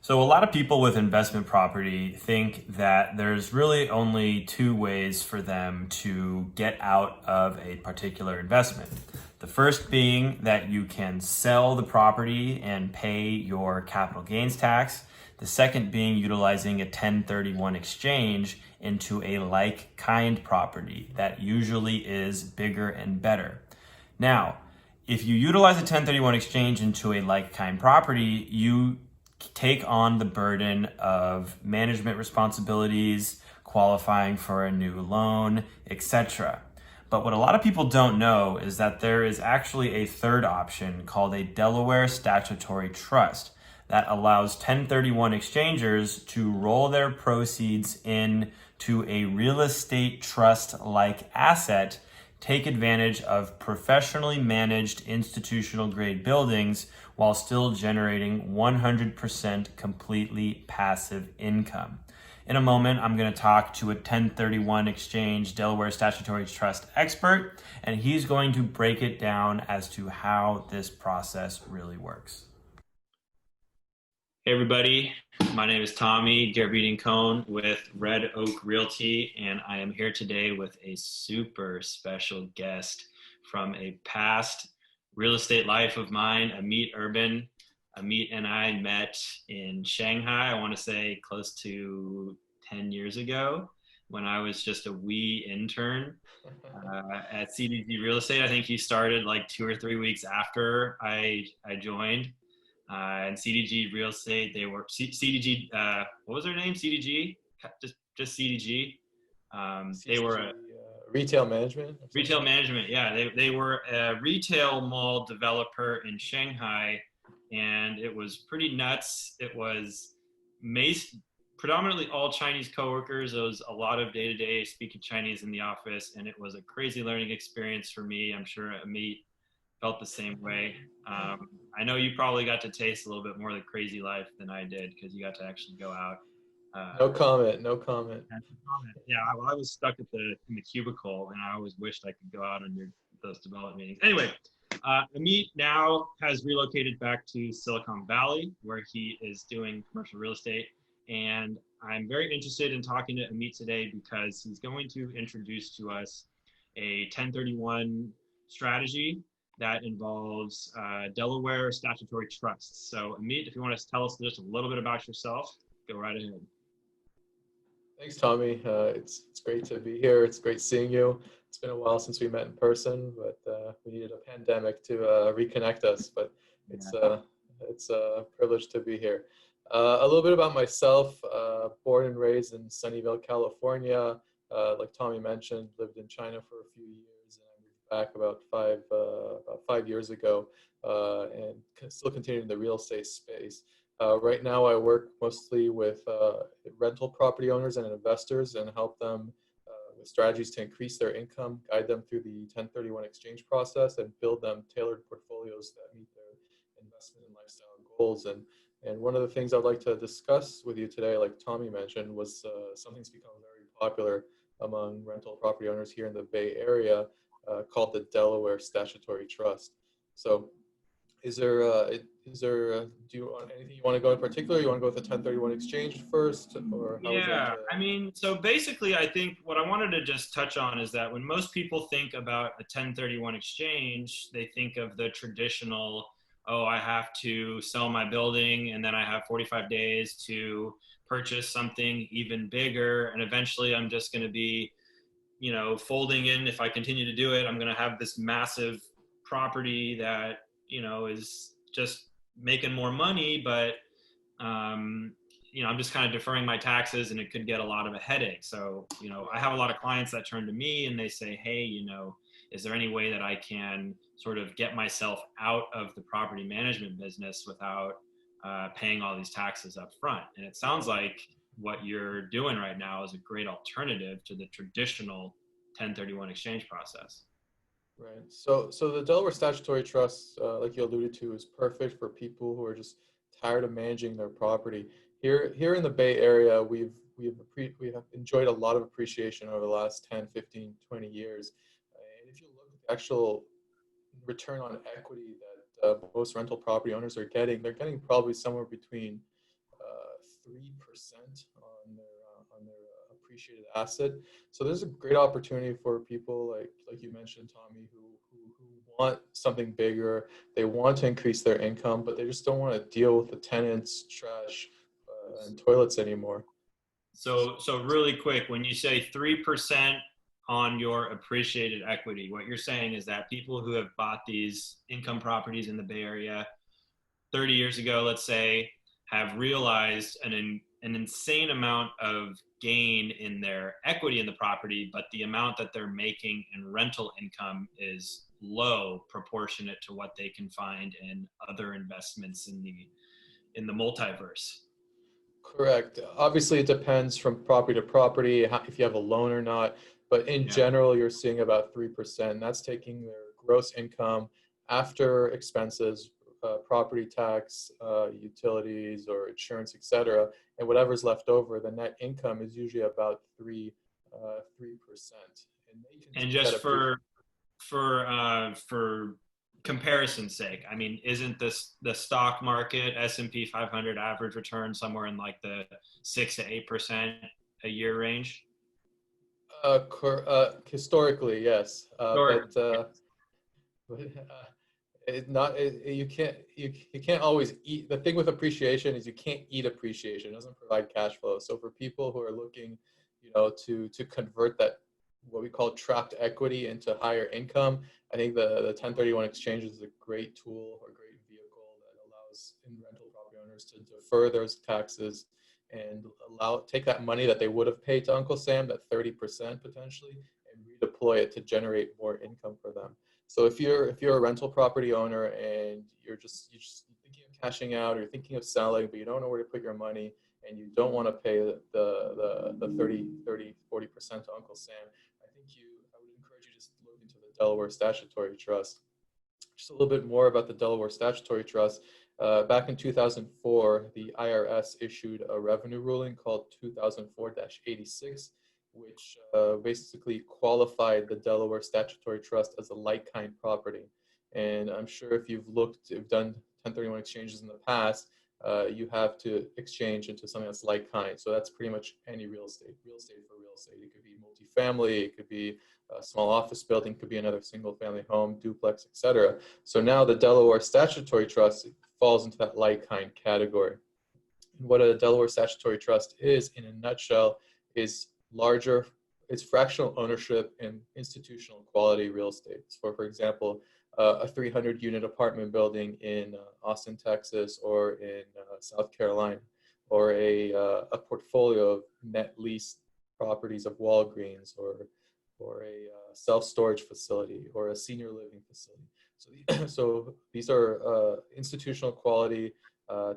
So, a lot of people with investment property think that there's really only two ways for them to get out of a particular investment. The first being that you can sell the property and pay your capital gains tax. The second being utilizing a 1031 exchange into a like kind property that usually is bigger and better. Now, if you utilize a 1031 exchange into a like kind property, you take on the burden of management responsibilities, qualifying for a new loan, etc. But what a lot of people don't know is that there is actually a third option called a Delaware Statutory Trust that allows 1031 exchangers to roll their proceeds into a real estate trust like asset, take advantage of professionally managed institutional grade buildings while still generating 100% completely passive income. In a moment, I'm going to talk to a 1031 exchange Delaware Statutory Trust expert, and he's going to break it down as to how this process really works. Hey everybody, my name is Tommy Garabedian-Cone with Red Oak Realty, and I am here today with a super special guest from a past real estate life of mine, Amit Urban. Amit and I met in Shanghai, I want to say close to 10 years ago when I was just a wee intern at CDG Real Estate. I think he started like 2 or 3 weeks after I joined. And CDG Real Estate, they were CDG. What was their name? CDG, just CDG. They were CDG, retail management or something? retail management. Yeah, they were a retail mall developer in Shanghai, and it was pretty nuts. It was predominantly all Chinese coworkers. There was a lot of day-to-day speaking Chinese in the office, and it was a crazy learning experience for me. I'm sure Amit felt the same way. I know you probably got to taste a little bit more of the crazy life than I did because you got to actually go out. No comment, no comment. Yeah, I was stuck in the cubicle, and I always wished I could go out on those development meetings. Anyway, Amit now has relocated back to Silicon Valley, where he is doing commercial real estate. And I'm very interested in talking to Amit today because he's going to introduce to us a 1031 strategy that involves Delaware statutory trusts. So, Amit, if you want to tell us just a little bit about yourself, go right ahead. Thanks, Tommy. It's great to be here. It's great seeing you. It's been a while since we met in person, but we needed a pandemic to reconnect us. But it's Yeah. uh, it's a privilege to be here. A little bit about myself. Born and raised in Sunnyvale, California. Like Tommy mentioned, lived in China for a few years, and I moved back about 5 years ago, and still continuing in the real estate space. Right now, I work mostly with rental property owners and investors and help them with strategies to increase their income, guide them through the 1031 exchange process, and build them tailored portfolios that meet their investment and lifestyle goals. And one of the things I'd like to discuss with you today, like Tommy mentioned, was something that's become very popular among rental property owners here in the Bay Area, called the Delaware Statutory Trust. So do you want anything you want to go in particular? You want to go with the 1031 exchange first, or how is that? Yeah, I mean, so basically, I think what I wanted to just touch on is that when most people think about a 1031 exchange, they think of the traditional, oh, I have to sell my building and then I have 45 days to purchase something even bigger. And eventually I'm just going to be, folding in. If I continue to do it, I'm going to have this massive property that, is just making more money, but um, I'm just kind of deferring my taxes and it could get a lot of a headache. So, I have a lot of clients that turn to me and they say, hey, is there any way that I can sort of get myself out of the property management business without paying all these taxes up front? And it sounds like what you're doing right now is a great alternative to the traditional 1031 exchange process. Right. So the Delaware Statutory Trust, like you alluded to, is perfect for people who are just tired of managing their property. Here in the Bay Area, we have enjoyed a lot of appreciation over the last 10, 15, 20 years. And if you look at the actual return on equity that most rental property owners are getting, they're getting probably somewhere between 3% on their appreciated asset. So there's a great opportunity for people like you mentioned, Tommy, who want something bigger. They want to increase their income, but they just don't want to deal with the tenants, trash, and toilets anymore. So really quick, when you say 3% on your appreciated equity, what you're saying is that people who have bought these income properties in the Bay Area 30 years ago, let's say, have realized an insane amount of gain in their equity in the property, but the amount that they're making in rental income is low proportionate to what they can find in other investments in the multiverse. Correct. Obviously, it depends from property to property, if you have a loan or not. But in Yeah. general, you're seeing about 3%. That's taking their gross income after expenses, property tax, utilities or insurance, etc. And whatever's left over, the net income is usually about 3%. And they can And take that just for comparison's sake, I mean, isn't this the stock market S&P 500 average return somewhere in like the 6 to 8% a year range? Historically, yes, Or but it not you can't always eat. The thing with appreciation is you can't eat appreciation. It doesn't provide cash flow. So for people who are looking, to convert that, what we call trapped equity, into higher income, I think the 1031 exchange is a great tool or great vehicle that allows in rental property owners to defer those taxes and take that money that they would have paid to Uncle Sam, that 30% potentially, and redeploy it to generate more income for them. So if you're a rental property owner and you're just thinking of cashing out, or you're thinking of selling, but you don't know where to put your money, and you don't want to pay the 40% to Uncle Sam, I would encourage you to look into the Delaware Statutory Trust. Just a little bit more about the Delaware Statutory Trust. Back in 2004, the IRS issued a revenue ruling called 2004-86, which basically qualified the Delaware Statutory Trust as a like-kind property. And I'm sure if you've done 1031 exchanges in the past, you have to exchange into something that's like-kind. So that's pretty much any real estate. Real estate for real estate. It could be multifamily, it could be a small office building, could be another single-family home, duplex, etc. So now the Delaware Statutory Trust falls into that like-kind category. And what a Delaware Statutory Trust is, in a nutshell, is larger, it's fractional ownership in institutional quality real estate. So for example, a 300-unit apartment building in Austin, Texas, or in South Carolina, or a portfolio of net lease properties of Walgreens, or a self-storage facility, or a senior living facility. So these are institutional quality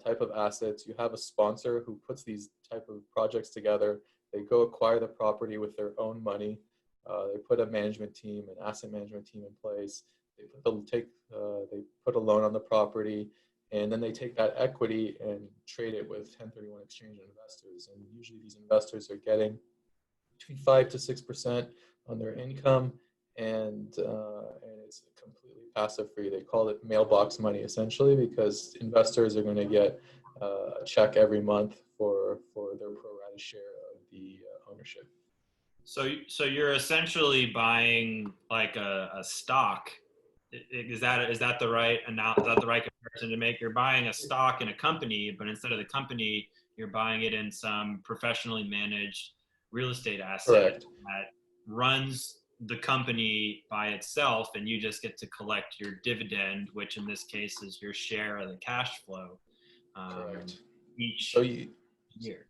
type of assets. You have a sponsor who puts these type of projects together. They go acquire the property with their own money. They put a management team, an asset management team in place. They put a loan on the property, and then they take that equity and trade it with 1031 exchange investors. And usually these investors are getting between 5 to 6% on their income, and it's completely passive free. They call it mailbox money, essentially, because investors are going to get a check every month for their pro rata share of the ownership. So you're essentially buying like a stock. Is that the right comparison to make? You're buying a stock in a company, but instead of the company, you're buying it in some professionally managed real estate asset. Correct. That runs the company by itself, and you just get to collect your dividend, which in this case is your share of the cash flow. Correct. Each year.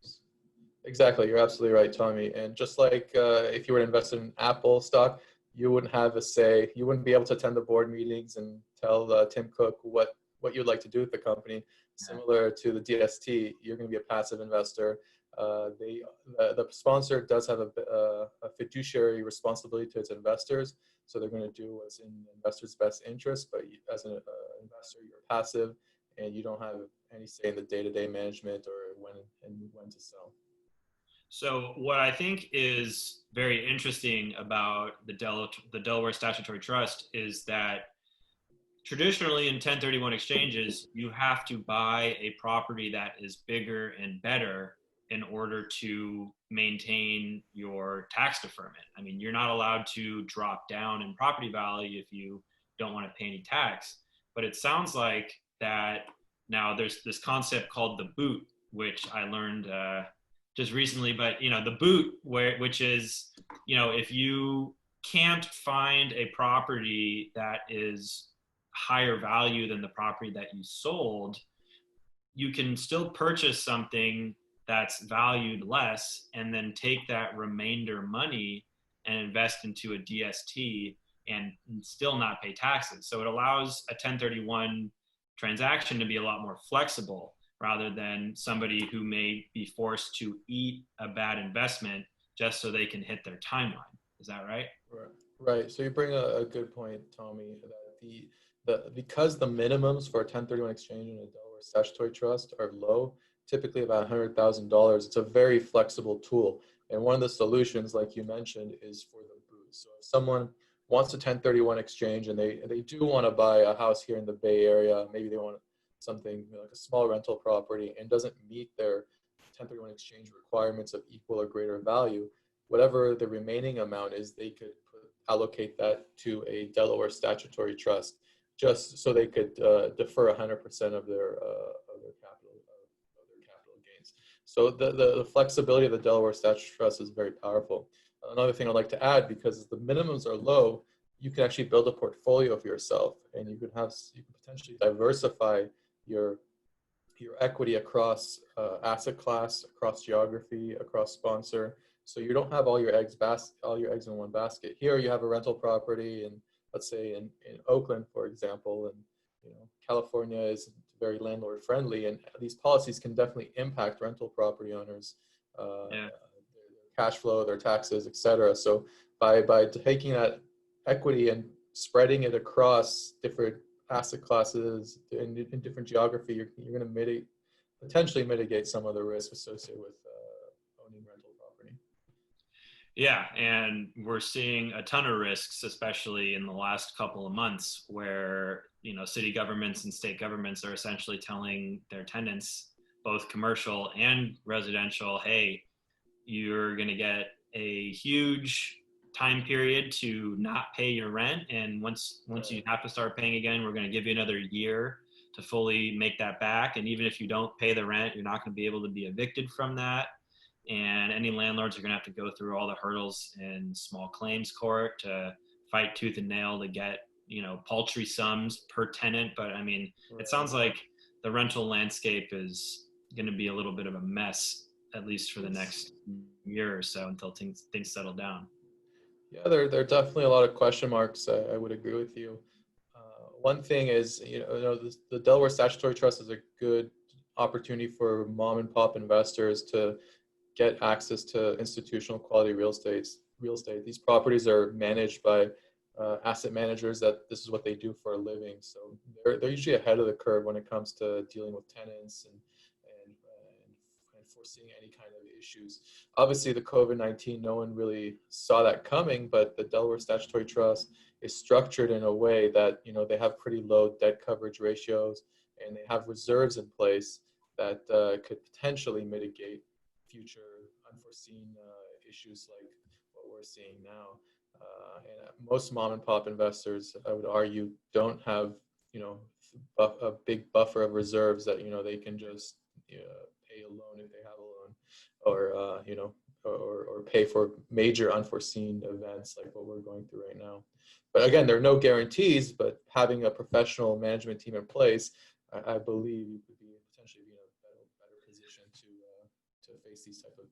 Exactly, you're absolutely right, Tommy. And just like if you were to invest in Apple stock, you wouldn't have a say. You wouldn't be able to attend the board meetings and tell Tim Cook what you'd like to do with the company. Yeah. Similar to the DST, you're going to be a passive investor. The sponsor does have a fiduciary responsibility to its investors, so they're going to do what's in the investor's best interest. But as an investor, you're passive, and you don't have any say in the day-to-day management or when to sell. So what I think is very interesting about the Delaware Statutory Trust is that traditionally in 1031 exchanges, you have to buy a property that is bigger and better in order to maintain your tax deferment. I mean, you're not allowed to drop down in property value if you don't want to pay any tax. But it sounds like that now there's this concept called the boot, which I learned just recently. But the boot, which is if you can't find a property that is higher value than the property that you sold, you can still purchase something that's valued less and then take that remainder money and invest into a DST and still not pay taxes. So it allows a 1031 transaction to be a lot more flexible rather than somebody who may be forced to eat a bad investment just so they can hit their timeline. Is that right? Right. So you bring a good point, Tommy, that because the minimums for a 1031 exchange in a Delaware statutory trust are low, typically about $100,000, it's a very flexible tool. And one of the solutions, like you mentioned, is for the boot. So if someone wants a 1031 exchange and they do want to buy a house here in the Bay Area, maybe they want something like a small rental property and doesn't meet their 1031 exchange requirements of equal or greater value, whatever the remaining amount is, they could allocate that to a Delaware statutory trust, just so they could defer 100% of their capital gains. So the flexibility of the Delaware statutory trust is very powerful. Another thing I'd like to add, because the minimums are low, you can actually build a portfolio for yourself, and you can potentially diversify your equity across asset class, across geography, across sponsor. So you don't have all your eggs in one basket. Here you have a rental property, and let's say in Oakland, for example, and California is very landlord friendly, and these policies can definitely impact rental property owners, their cash flow, their taxes, etc. So by taking that equity and spreading it across different asset classes in different geography, you're going to potentially mitigate some of the risk associated with owning rental property. Yeah, and we're seeing a ton of risks, especially in the last couple of months, where city governments and state governments are essentially telling their tenants, both commercial and residential, hey, you're going to get a huge time period to not pay your rent, and once you have to start paying again, we're going to give you another year to fully make that back. And even if you don't pay the rent, you're not going to be able to be evicted from that. And any landlords are going to have to go through all the hurdles in small claims court to fight tooth and nail to get paltry sums per tenant. But I mean, it sounds like the rental landscape is going to be a little bit of a mess, at least for the next year or so, until things settle down. Yeah, there are definitely a lot of question marks. I would agree with you. One thing is, the Delaware Statutory Trust is a good opportunity for mom and pop investors to get access to institutional quality real estate. These properties are managed by asset managers that this is what they do for a living. So they're usually ahead of the curve when it comes to dealing with tenants and foreseeing any kind of issues. Obviously, the COVID-19, no one really saw that coming, but the Delaware Statutory Trust is structured in a way that they have pretty low debt coverage ratios, and they have reserves in place that could potentially mitigate future unforeseen issues like what we're seeing now. And most mom and pop investors, I would argue, don't have a big buffer of reserves that they can just pay a loan if they have a loan, or pay for major unforeseen events like what we're going through right now. But again, there are no guarantees, but having a professional management team in place, I believe you could potentially be in a better position to face these type of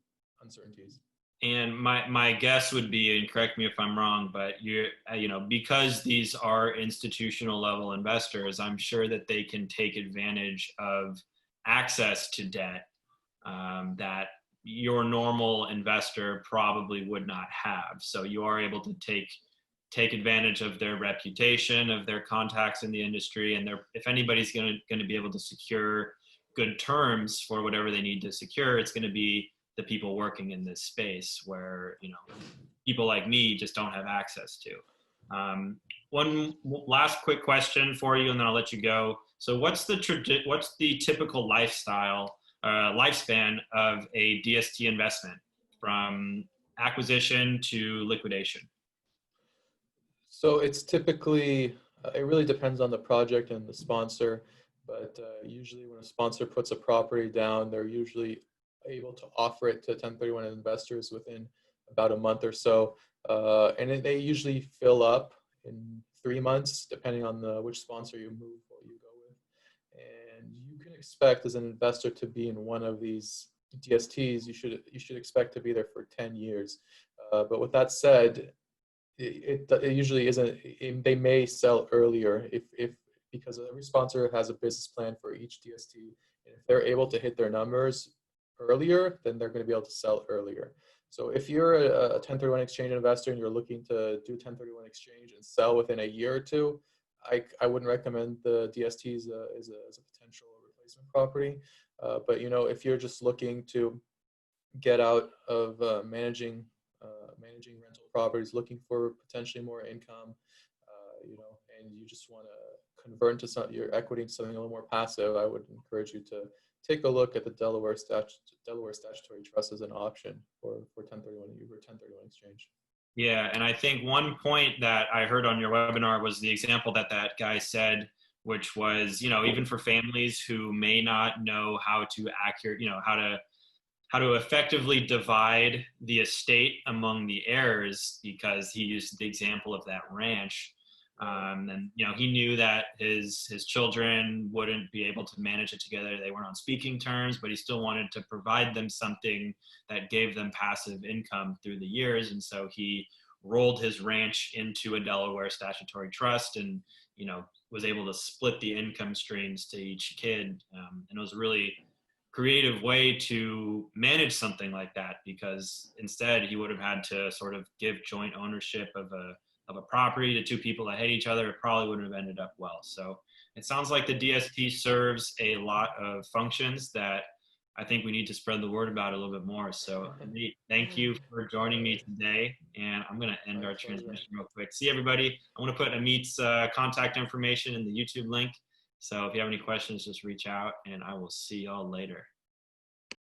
uncertainties. And my guess would be, and correct me if I'm wrong, but because these are institutional level investors, I'm sure that they can take advantage of access to debt that your normal investor probably would not have. So you are able to take advantage of their reputation, of their contacts in the industry, and if anybody's going to be able to secure good terms for whatever they need to secure, it's going to be the people working in this space where people like me just don't have access to. Last quick question for you, and then I'll let you go. So, what's the typical lifespan of a DST investment from acquisition to liquidation? So it's typically, it really depends on the project and the sponsor, but usually when a sponsor puts a property down, they're usually able to offer it to 1031 investors within about a month or so. They usually fill up in 3 months, depending on which sponsor you move or you go with. And you can expect as an investor to be in one of these DSTs, you should expect to be there for 10 years. But with that said, it usually isn't. They may sell earlier if because every sponsor has a business plan for each DST, and if they're able to hit their numbers earlier, then they're going to be able to sell earlier. So if you're a 1031 exchange investor and you're looking to do 1031 exchange and sell within a year or two, I wouldn't recommend the DSTs as a potential replacement property. But if you're just looking to get out of managing rental properties, looking for potentially more income, and you just want to convert into your equity into something a little more passive, I would encourage you to take a look at the Delaware Statutory Trust as an option for 1031 exchange. Yeah, and I think one point that I heard on your webinar was the example that guy said, which was, even for families who may not know how to how to effectively divide the estate among the heirs, because he used the example of that ranch. And he knew that his children wouldn't be able to manage it together. They weren't on speaking terms, but he still wanted to provide them something that gave them passive income through the years. And so he rolled his ranch into a Delaware statutory trust, and was able to split the income streams to each kid. And it was a really creative way to manage something like that, because instead he would have had to sort of give joint ownership of a property to two people that hate each other. It probably wouldn't have ended up well. So it sounds like the DST serves a lot of functions that I think we need to spread the word about a little bit more. So Amit, thank you for joining me today. And I'm going to end our transmission real quick. See everybody. I'm going to put Amit's contact information in the YouTube link. So if you have any questions, just reach out, and I will see y'all later.